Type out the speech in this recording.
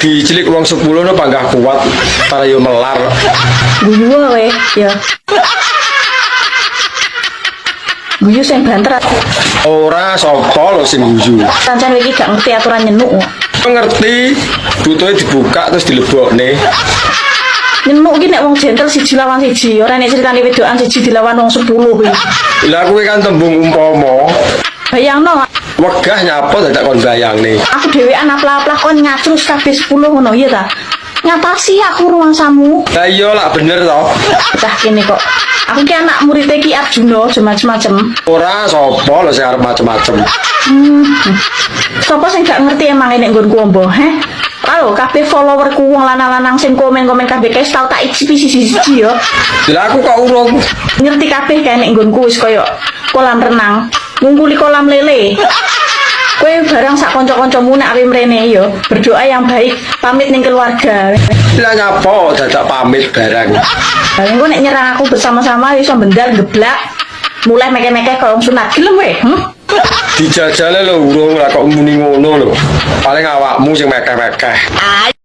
Cilik wong 10 no panggah kuat, para yo melar. Guyu wae ya. Guyu sing banter. Ora sapa lho sing guyu. Pancen iki gak ngerti aturan nyenuk. Ngerti, butuhe dibuka terus dilebokne. Nyenuk iki nek wong gentle siji lawan siji, ora nek critane wedokan siji dilawan wong 10 kuwi. Lah kuwi kan tembung umpama. Bayangno, Wegah nyapa dadak kon bayangne. aku dhewean aplah-aplah kon ngacrus kabeh 10 ngono iya ta. Ngapasi aku ruangsamu? Lah iya lah bener to. Cah kene kok. Aku ki anak murid Ki Arjuna, macem-macem. Ora sapa lho sing arep macem-macem. Sopo sing gak ngerti emang nek nggonku ombo, heh? Halo, kabeh followerku wong lanang-lanang sing komen-komen kabeh guys tau tak icipi siji-siji yo. Lah aku kok urung. Ngerti kabeh kae nek nggonku wis koyo kolam renang, ngungkuli kolam lele. Kowe barang sak kanca-kancamu nek awe mrene yo, berdoa yang baik, pamit ning keluarga. Lah nyapa dadak pamit barang. Lah engko nek nyerang aku bersama-sama iso bendar geblak. Mulai meke-meke kaya wong sunat gelem weh. Dijajale lho urung lah kok muni ngono lho. Paling awakmu sing mekeh-mekeh.